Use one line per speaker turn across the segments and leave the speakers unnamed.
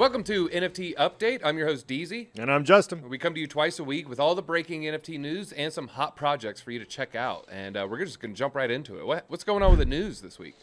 Welcome to NFT Update. I'm your host, DZ.
And I'm Justin.
We come to you twice a week with all the breaking NFT news and some hot projects for you to check out. And we're just going to jump right into it. What's going on with the news this week?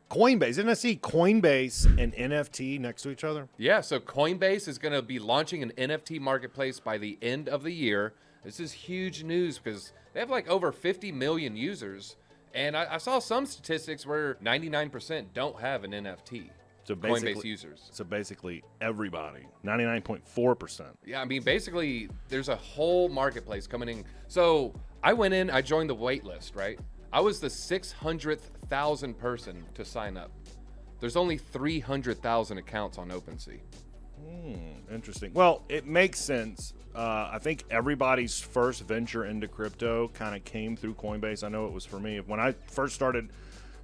Coinbase. Didn't I see Coinbase and NFT next to each other?
Yeah, so Coinbase is going to be launching an NFT marketplace by the end of the year. This is huge news because they have like over 50 million users. And I saw some statistics where 99% don't have an NFT.
So
Coinbase users.
So basically everybody, 99.4%.
Yeah, I mean, basically, there's a whole marketplace coming in. So I went in, I joined the wait list, right? I was the 600,000 person to sign up. There's only 300,000 accounts on OpenSea.
Interesting. Well, it makes sense. I think everybody's first venture into crypto kind of came through Coinbase. I know it was for me. When I first started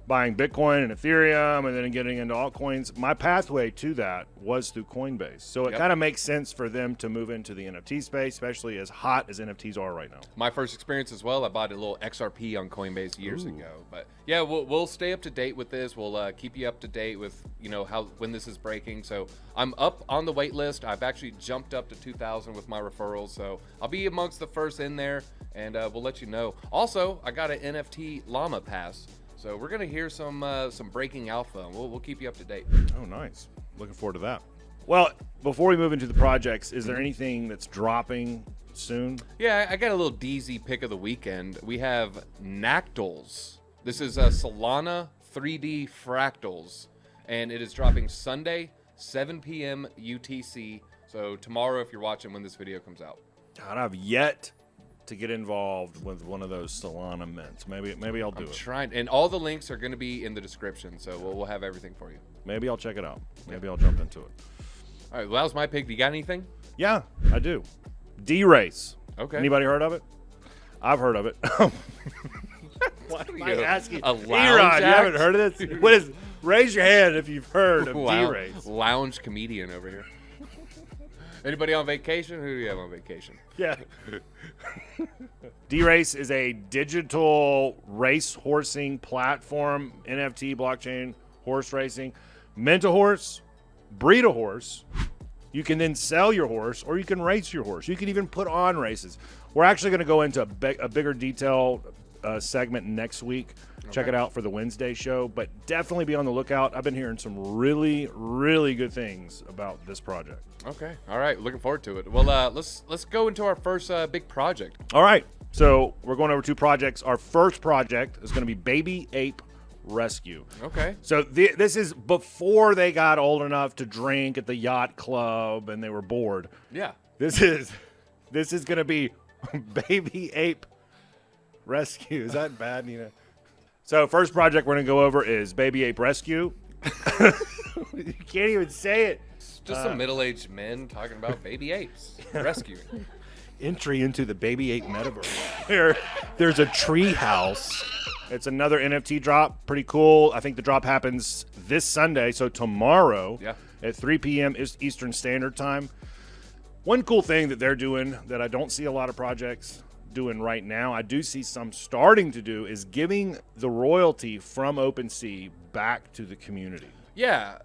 buying Bitcoin and Ethereum and then getting into altcoins, my pathway to that was through Coinbase. So it kind of makes sense for them to move into the NFT space, especially as hot as NFTs are right now.
My first experience as well, I bought a little XRP on Coinbase years ago. But yeah, we'll stay up to date with this. We'll keep you up to date with, when this is breaking. So I'm up on the wait list. I've actually jumped up to 2,000 with my referrals. So I'll be amongst the first in there, and we'll let you know. Also, I got an NFT llama pass. So we're going to hear some breaking alpha. We'll keep you up to date.
Oh, nice. Looking forward to that. Well, before we move into the projects, is there anything that's dropping soon?
Yeah, I got a little DZ pick of the weekend. We have Nactals. This is Solana 3D Fractals, and it is dropping Sunday, 7 p.m. UTC. So tomorrow, if you're watching when this video comes out.
God, I've yet to get involved with one of those Solana mints. Maybe I'll do it.
Trying, and all the links are going to be in the description, so we'll have everything for you.
Maybe I'll check it out. Maybe I'll jump into it.
All right, well, that was my pick. Do you got anything?
Yeah, I do. DRace.
Okay.
Anybody heard of it? I've heard of it. Why am I asking?
A lounge
Erod, you
act?
haven't heard of this? What is? Raise your hand if you've heard of DRace.
Lounge comedian over here. Anybody on vacation? Who do you have on vacation?
Yeah. DRace is a digital race horsing platform, NFT, blockchain, horse racing. Mint a horse, breed a horse. You can then sell your horse, or you can race your horse. You can even put on races. We're actually going to go into a bigger detail segment next week. Check it out for the Wednesday show, but definitely be on the lookout. I've been hearing some really, really good things about this project.
Okay. All right. Looking forward to it. Well, let's go into our first big project.
All right. So we're going over two projects. Our first project is going to be Baby Ape Rescue.
Okay.
So this is before they got old enough to drink at the yacht club and they were bored.
Yeah.
This is going to be Baby Ape Rescue. Is that bad, Nina? So first project we're going to go over is Baby Ape Rescue. You can't even say it.
Just some middle-aged men talking about baby apes rescuing.
Entry into the Baby Ape metaverse. There's a Treehouse. It's another NFT drop. Pretty cool. I think the drop happens this Sunday, so tomorrow at 3 p.m. Eastern Standard Time. One cool thing that they're doing that I don't see a lot of projects doing right now, I do see some starting to do, is giving the royalty from OpenSea back to the community.
Yeah,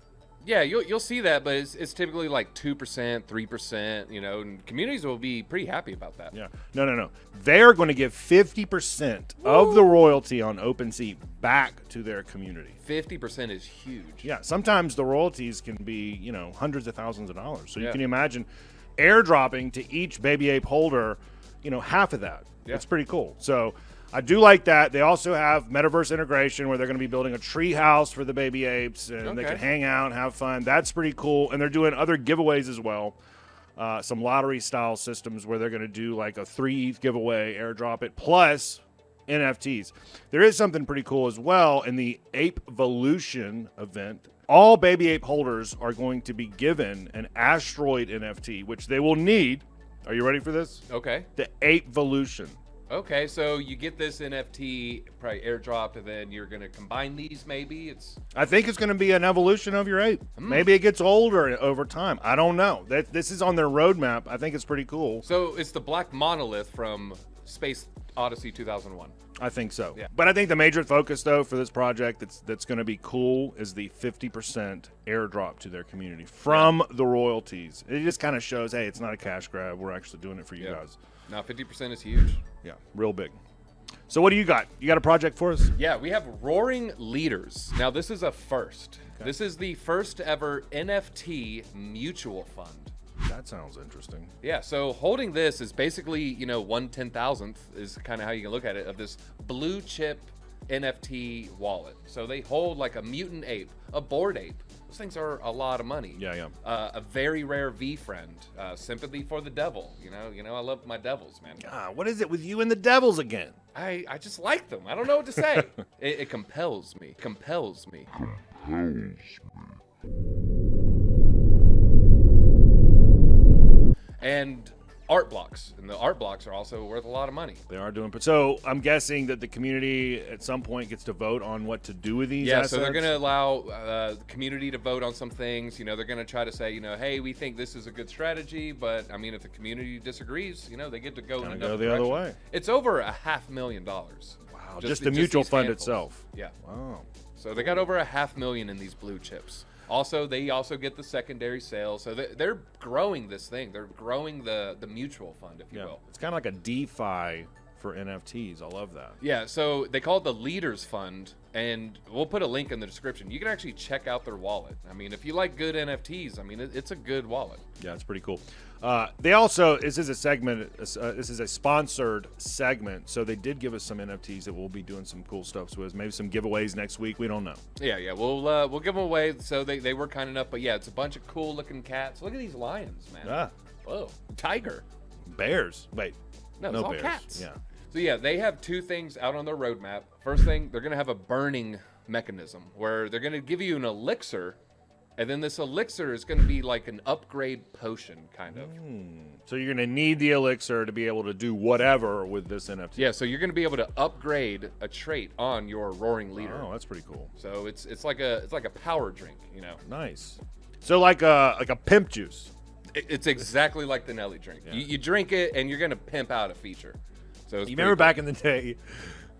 you'll see that, but it's typically like 2%, 3%, and communities will be pretty happy about that.
Yeah. No. They're going to give 50% of the royalty on OpenSea back to their community.
50% is huge.
Yeah. Sometimes the royalties can be, hundreds of thousands of dollars. So you can imagine airdropping to each Baby Ape holder, half of that. Yeah. It's pretty cool. So I do like that. They also have metaverse integration where they're going to be building a tree house for the baby apes, and they can hang out and have fun. That's pretty cool. And they're doing other giveaways as well. Some lottery style systems where they're going to do like a 3 ETH giveaway, airdrop it, plus NFTs. There is something pretty cool as well in the Ape Evolution event. All baby ape holders are going to be given an asteroid NFT, which they will need. Are you ready for this?
Okay.
The Ape Evolution.
Okay, so you get this NFT probably airdropped, and then you're going to combine these maybe?
I think it's going to be an evolution of your ape. Maybe it gets older over time. I don't know. This is on their roadmap. I think it's pretty cool.
So it's the black monolith from Space Odyssey 2001.
I think so.
Yeah.
But I think the major focus, though, for this project that's going to be cool is the 50% airdrop to their community from the royalties. It just kind of shows, hey, it's not a cash grab. We're actually doing it for you guys.
Now, 50% is huge.
Yeah, real big. So what do you got? You got a project for us?
Yeah, we have Roaring Leaders. Now, this is a first. Okay. This is the first ever NFT mutual fund.
That sounds interesting.
Yeah, so holding this is basically, 1/10,000th is kind of how you can look at it, of this blue chip NFT wallet. So they hold like a Mutant Ape, a Bored Ape. Those things are a lot of money.
Yeah.
A very rare Vee Friend, sympathy for the devil. I love my devils, man.
What is it with you and the devils again?
I just like them. I don't know what to say. It compels me. Compels me. And art blocks, and the art blocks are also worth a lot of money.
They are doing. So I'm guessing that the community at some point gets to vote on what to do with these assets?
So they're going to allow the community to vote on some things. They're going to try to say, hey, we think this is a good strategy, but I mean, if the community disagrees, they get to go in another
the other way.
It's over $500,000.
Wow, just the mutual fund itself.
Yeah.
Wow.
So they got over $500,000 in these blue chips. Also, they also get the secondary sale. So they're growing this thing. They're growing the mutual fund, if you will.
It's kind of like a DeFi for NFTs. I love that.
Yeah, so they call it the Leaders Fund, and we'll put a link in the description. You can actually check out their wallet. I mean, if you like good NFTs, I mean, it's a good wallet.
Yeah, it's pretty cool. They also, this is a segment, this is a sponsored segment, so they did give us some NFTs that we'll be doing some cool stuff with. Maybe some giveaways next week. We don't know.
Yeah, we'll give them away. So they were kind enough, but yeah, it's a bunch of cool looking cats. Look at these lions, man. Whoa, tiger.
Bears. Wait,
no it's all
bears.
Cats.
Yeah.
So yeah, they have two things out on their roadmap. First thing, they're gonna have a burning mechanism where they're gonna give you an elixir. And then this elixir is going to be like an upgrade potion, kind of.
So you're going to need the elixir to be able to do whatever with this NFT.
Yeah, so you're going to be able to upgrade a trait on your Roaring Leader.
Oh, that's pretty cool.
So it's like a power drink,
Nice. So like a pimp juice.
It's exactly like the Nelly drink. Yeah. You drink it and you're going to pimp out a feature. So
you remember back in the day,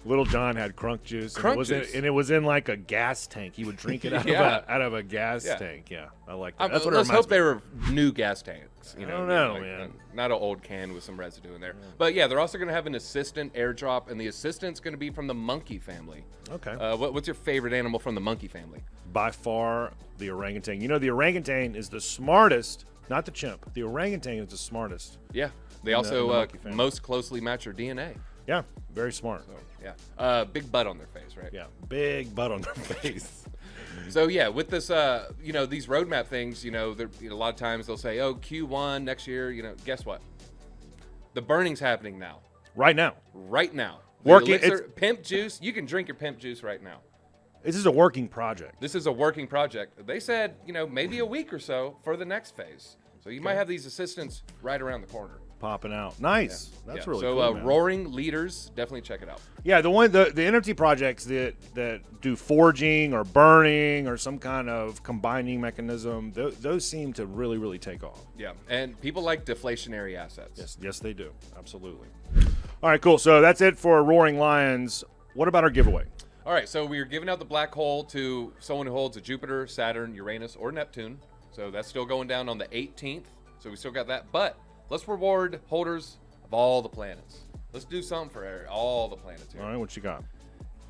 Little John had crunk juice, and it was in like a gas tank. He would drink it out of a gas tank. Yeah, I like that. That's what
let's hope they were new gas tanks.
I don't know, man.
Not an old can with some residue in there. Yeah. But yeah, they're also going to have an assistant airdrop, and the assistant's going to be from the monkey family.
Okay.
What's your favorite animal from the monkey family?
By far, the orangutan. The orangutan is the smartest, not the chimp. The orangutan is the smartest.
Yeah. They also most closely match your DNA.
Yeah, very smart.
So, yeah. Big butt on their face, right?
Yeah, big butt on their face.
So yeah, with this, these roadmap things, a lot of times they'll say, "Oh, Q1 next year." Guess what? The burning's happening now.
Right now.
Right now.
Working.
Pimp juice. You can drink your pimp juice right now.
This is a working project.
This is a working project. They said, maybe a week or so for the next phase. So you might have these assistants right around the corner.
Popping out. Nice.
Yeah.
That's really
cool.
So
Roaring Leaders, definitely check it out.
Yeah, the NFT projects that do forging or burning or some kind of combining mechanism, those seem to really, really take off.
Yeah, and people like deflationary assets.
Yes, they do. Absolutely. All right, cool. So that's it for Roaring Lions. What about our giveaway?
All right, so we're giving out the black hole to someone who holds a Jupiter, Saturn, Uranus, or Neptune. So that's still going down on the 18th. So we still got that, but let's reward holders of all the planets. Let's do something for all the planets here.
All right, what you got?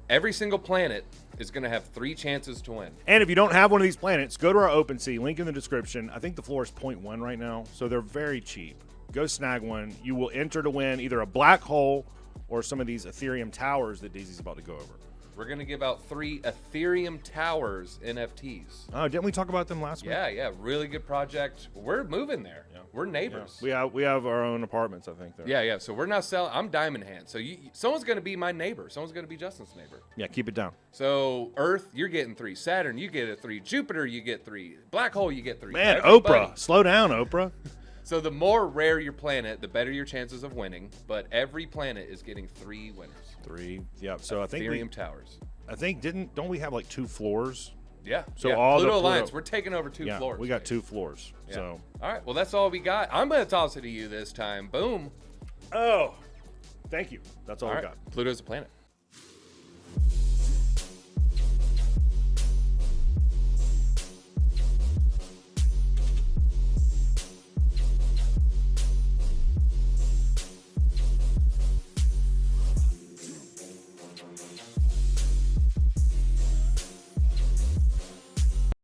Every single planet is going to have 3 chances to win.
And if you don't have one of these planets, go to our OpenSea, link in the description. I think the floor is 0.1 right now, so they're very cheap. Go snag one. You will enter to win either a black hole or some of these Ethereum towers that Daisy's about to go over.
We're going to give out 3 Ethereum Towers NFTs.
Oh, didn't we talk about them last week?
Yeah. Really good project. We're moving there. Yeah. We're neighbors.
Yeah. We have our own apartments, I think. There.
Yeah. So we're not selling. I'm Diamond Hand. So someone's going to be my neighbor. Someone's going to be Justin's neighbor.
Yeah, keep it down.
So Earth, you're getting 3. Saturn, you get a 3. Jupiter, you get 3. Black hole, you get 3.
Man, Oprah. Slow down, Oprah.
So the more rare your planet, the better your chances of winning. But every planet is getting 3 winners.
3. Yep. So I think
Ethereum Towers.
I think don't we have like 2 floors?
Yeah.
So
all Pluto Alliance, we're taking over 2 floors.
We got 2 floors.
Yeah.
So
all right. Well, that's all we got. I'm gonna toss it to you this time. Boom.
Oh, Thank you. That's all
All
we
right.
got.
Pluto's a planet.